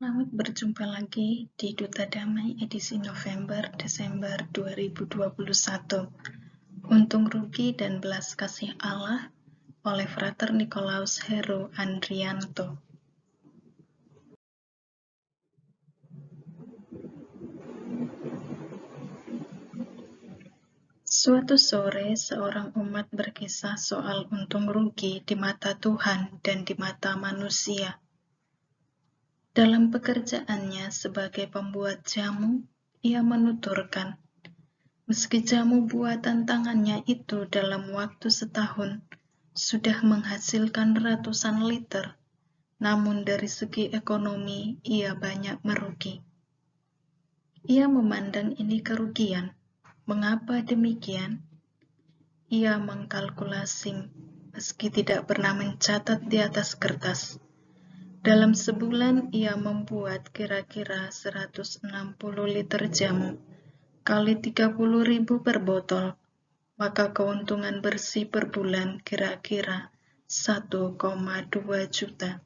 Selamat berjumpa lagi di Duta Damai edisi November-Desember 2021. Untung Rugi dan Belas Kasih Allah oleh Frater Nikolaus Heru Andrianto. Suatu sore, seorang umat berkisah soal untung rugi di mata Tuhan dan di mata manusia. Dalam pekerjaannya sebagai pembuat jamu, ia menuturkan, meski jamu buatan tangannya itu dalam waktu setahun sudah menghasilkan ratusan liter, namun dari segi ekonomi ia banyak merugi. Ia memandang ini kerugian. Mengapa demikian? Ia mengkalkulasi meski tidak pernah mencatat di atas kertas. Dalam sebulan ia membuat kira-kira 160 liter jamu kali 30.000 per botol, maka keuntungan bersih per bulan kira-kira 1,2 juta.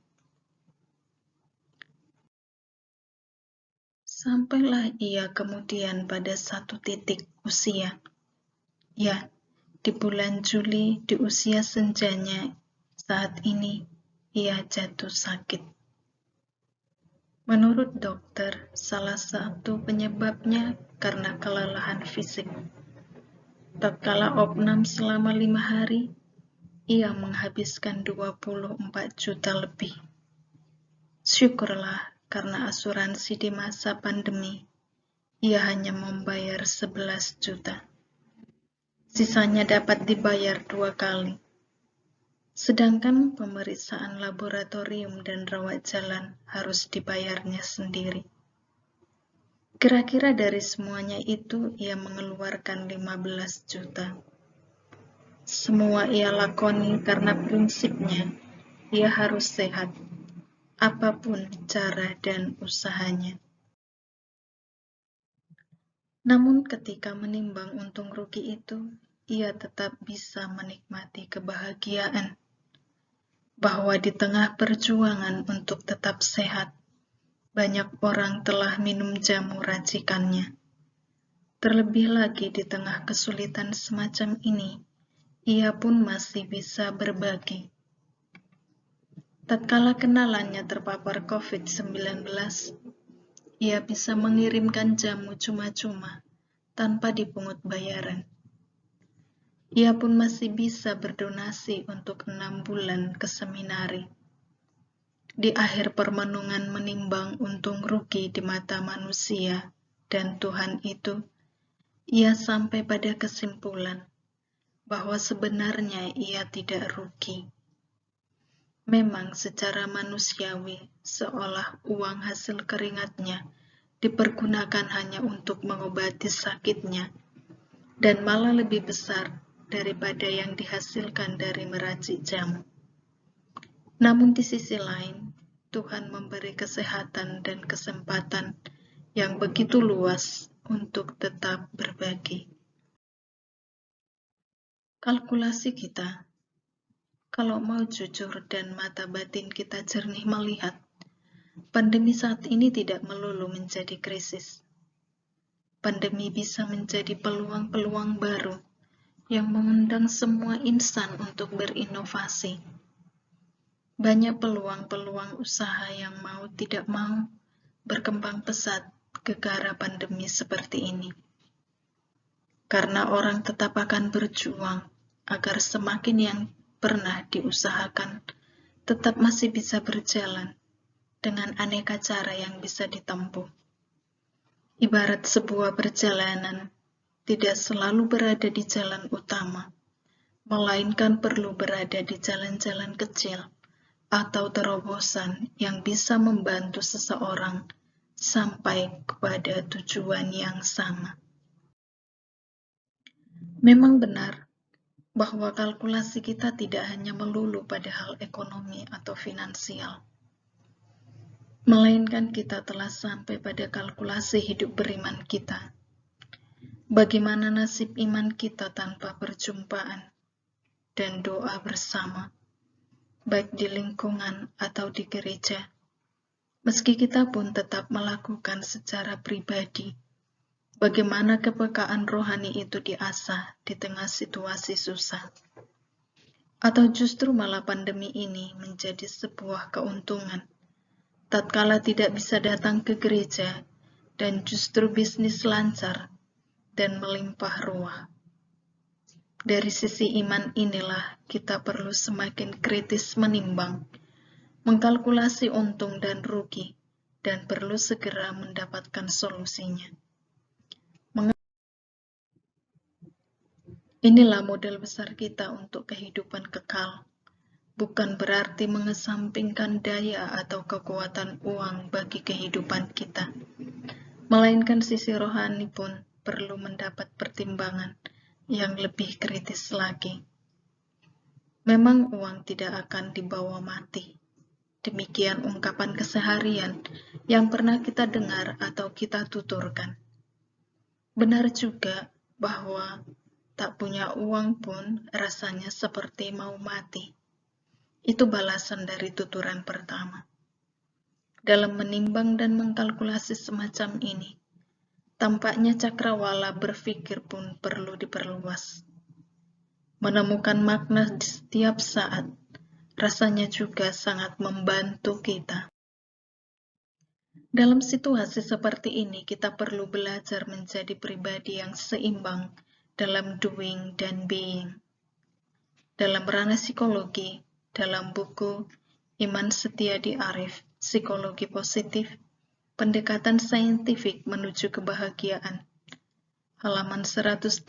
Sampailah ia kemudian pada satu titik usia. Ya, di bulan Juli di usia senjanya saat ini ia jatuh sakit. Menurut dokter, salah satu penyebabnya karena kelelahan fisik. Tatkala opnam selama 5 hari, ia menghabiskan 24 juta lebih. Syukurlah karena asuransi di masa pandemi, ia hanya membayar 11 juta. Sisanya dapat dibayar 2 kali. Sedangkan pemeriksaan laboratorium dan rawat jalan harus dibayarnya sendiri. Kira-kira dari semuanya itu ia mengeluarkan 15 juta. Semua ia lakoni karena prinsipnya, ia harus sehat, apapun cara dan usahanya. Namun ketika menimbang untung rugi itu, ia tetap bisa menikmati kebahagiaan bahwa di tengah perjuangan untuk tetap sehat, banyak orang telah minum jamu racikannya. Terlebih lagi di tengah kesulitan semacam ini, ia pun masih bisa berbagi. Tatkala kenalannya terpapar COVID-19, ia bisa mengirimkan jamu cuma-cuma tanpa dipungut bayaran. Ia pun masih bisa berdonasi untuk 6 bulan ke seminari. Di akhir permenungan menimbang untung rugi di mata manusia dan Tuhan itu, ia sampai pada kesimpulan bahwa sebenarnya ia tidak rugi. Memang secara manusiawi, seolah uang hasil keringatnya dipergunakan hanya untuk mengobati sakitnya, dan malah lebih besar daripada yang dihasilkan dari meracik jamu. Namun di sisi lain, Tuhan memberi kesehatan dan kesempatan yang begitu luas untuk tetap berbagi. Kalkulasi kita, kalau mau jujur dan mata batin kita jernih melihat, pandemi saat ini tidak melulu menjadi krisis. Pandemi bisa menjadi peluang-peluang baru yang mengundang semua insan untuk berinovasi. Banyak peluang-peluang usaha yang mau tidak mau berkembang pesat gegara pandemi seperti ini. Karena orang tetap akan berjuang agar semakin yang pernah diusahakan tetap masih bisa berjalan dengan aneka cara yang bisa ditempuh. Ibarat sebuah perjalanan tidak selalu berada di jalan utama, melainkan perlu berada di jalan-jalan kecil atau terobosan yang bisa membantu seseorang sampai kepada tujuan yang sama. Memang benar bahwa kalkulasi kita tidak hanya melulu pada hal ekonomi atau finansial, melainkan kita telah sampai pada kalkulasi hidup beriman kita. Bagaimana nasib iman kita tanpa perjumpaan dan doa bersama, baik di lingkungan atau di gereja, Meski kita pun tetap melakukan secara pribadi, bagaimana kepekaan rohani itu diasah di tengah situasi susah. Atau justru malah pandemi ini menjadi sebuah keuntungan, tatkala tidak bisa datang ke gereja dan justru bisnis lancar dan melimpah ruah. Dari sisi iman inilah kita perlu semakin kritis menimbang, mengkalkulasi untung dan rugi, dan perlu segera mendapatkan solusinya. Inilah model besar kita untuk kehidupan kekal, bukan berarti mengesampingkan daya atau kekuatan uang bagi kehidupan kita, melainkan sisi rohani pun perlu mendapat pertimbangan yang lebih kritis lagi. Memang uang tidak akan dibawa mati. Demikian ungkapan keseharian yang pernah kita dengar atau kita tuturkan. Benar juga bahwa tak punya uang pun rasanya seperti mau mati. Itu balasan dari tuturan pertama. Dalam menimbang dan mengkalkulasi semacam ini, tampaknya cakrawala berpikir pun perlu diperluas. Menemukan makna di setiap saat, rasanya juga sangat membantu kita. Dalam situasi seperti ini, kita perlu belajar menjadi pribadi yang seimbang dalam doing dan being. Dalam ranah psikologi, dalam buku Iman Setiadi Arif, Psikologi Positif, Pendekatan Saintifik Menuju Kebahagiaan, halaman 118-119,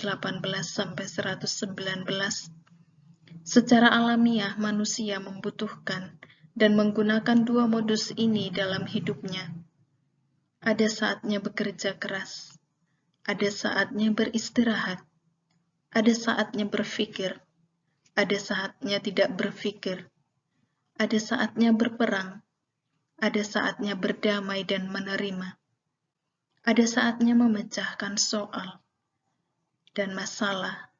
secara alamiah manusia membutuhkan dan menggunakan dua modus ini dalam hidupnya. Ada saatnya bekerja keras, ada saatnya beristirahat, ada saatnya berpikir, ada saatnya tidak berpikir, ada saatnya berperang, ada saatnya berdamai dan menerima, ada saatnya memecahkan soal dan masalah,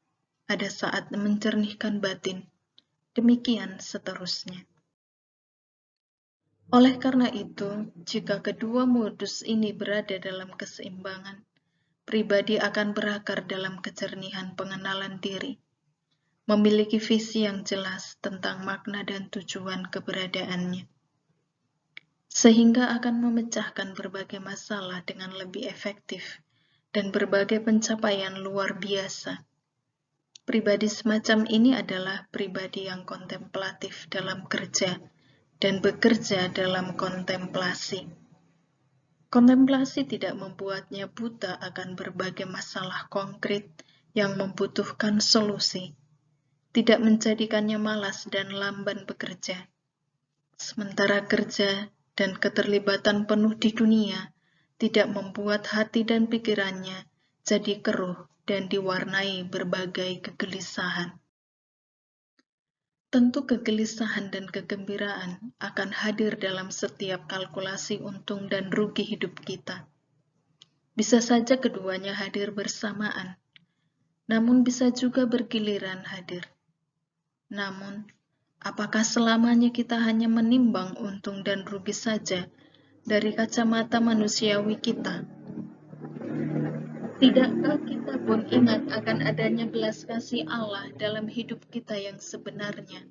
ada saat mencernihkan batin, demikian seterusnya. Oleh karena itu, jika kedua modus ini berada dalam keseimbangan, pribadi akan berakar dalam kejernihan pengenalan diri, memiliki visi yang jelas tentang makna dan tujuan keberadaannya, sehingga akan memecahkan berbagai masalah dengan lebih efektif dan berbagai pencapaian luar biasa. Pribadi semacam ini adalah pribadi yang kontemplatif dalam kerja dan bekerja dalam kontemplasi. Kontemplasi tidak membuatnya buta akan berbagai masalah konkret yang membutuhkan solusi, tidak menjadikannya malas dan lamban bekerja. Sementara kerja dan keterlibatan penuh di dunia tidak membuat hati dan pikirannya jadi keruh dan diwarnai berbagai kegelisahan. Tentu kegelisahan dan kegembiraan akan hadir dalam setiap kalkulasi untung dan rugi hidup kita. Bisa saja keduanya hadir bersamaan, namun bisa juga bergiliran hadir. Namun, apakah selamanya kita hanya menimbang untung dan rugi saja dari kacamata manusiawi kita? Tidakkah kita pun ingat akan adanya belas kasih Allah dalam hidup kita yang sebenarnya?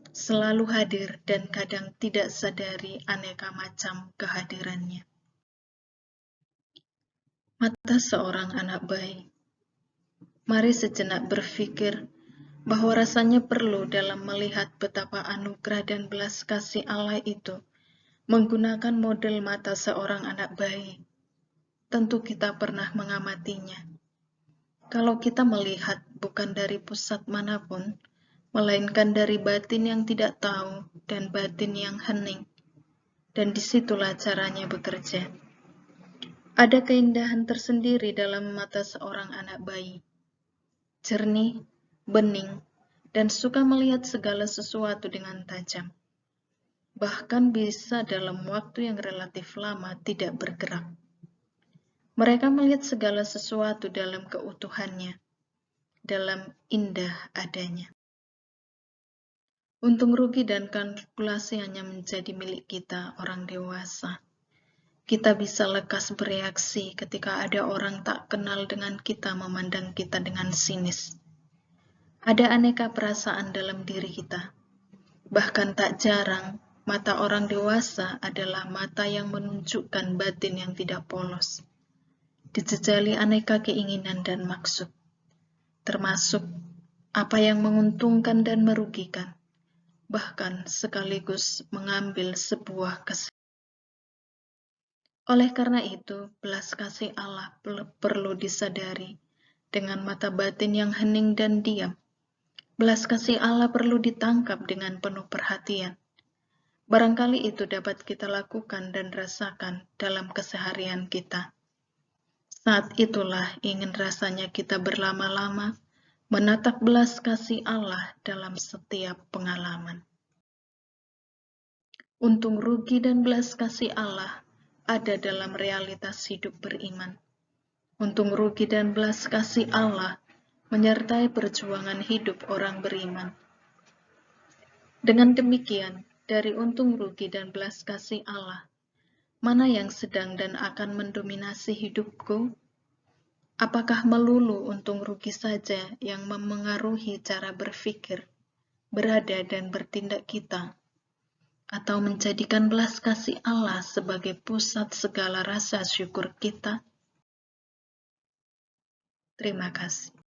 Selalu hadir dan kadang tidak sadari aneka macam kehadirannya. Mata seorang anak bayi. Mari sejenak berpikir bahwa rasanya perlu dalam melihat betapa anugerah dan belas kasih Allah itu menggunakan model mata seorang anak bayi. Tentu kita pernah mengamatinya. Kalau kita melihat bukan dari pusat manapun, melainkan dari batin yang tidak tahu dan batin yang hening, dan disitulah caranya bekerja. Ada keindahan tersendiri dalam mata seorang anak bayi. Jernih, bening, dan suka melihat segala sesuatu dengan tajam. Bahkan bisa dalam waktu yang relatif lama tidak bergerak. Mereka melihat segala sesuatu dalam keutuhannya, dalam indah adanya. Untung rugi dan kalkulasi hanya menjadi milik kita, orang dewasa. Kita bisa lekas bereaksi ketika ada orang tak kenal dengan kita memandang kita dengan sinis. Ada aneka perasaan dalam diri kita. Bahkan tak jarang, mata orang dewasa adalah mata yang menunjukkan batin yang tidak polos. Dijejali aneka keinginan dan maksud, termasuk apa yang menguntungkan dan merugikan, bahkan sekaligus mengambil sebuah kesimpulan. Oleh karena itu, belas kasih Allah perlu disadari dengan mata batin yang hening dan diam. Belas kasih Allah perlu ditangkap dengan penuh perhatian. Barangkali itu dapat kita lakukan dan rasakan dalam keseharian kita. Saat itulah ingin rasanya kita berlama-lama menatap belas kasih Allah dalam setiap pengalaman. Untung rugi dan belas kasih Allah ada dalam realitas hidup beriman. Untung rugi dan belas kasih Allah menyertai perjuangan hidup orang beriman. Dengan demikian, dari untung rugi dan belas kasih Allah, mana yang sedang dan akan mendominasi hidupku? Apakah melulu untung rugi saja yang memengaruhi cara berpikir, berada dan bertindak kita? Atau menjadikan belas kasih Allah sebagai pusat segala rasa syukur kita? Terima kasih.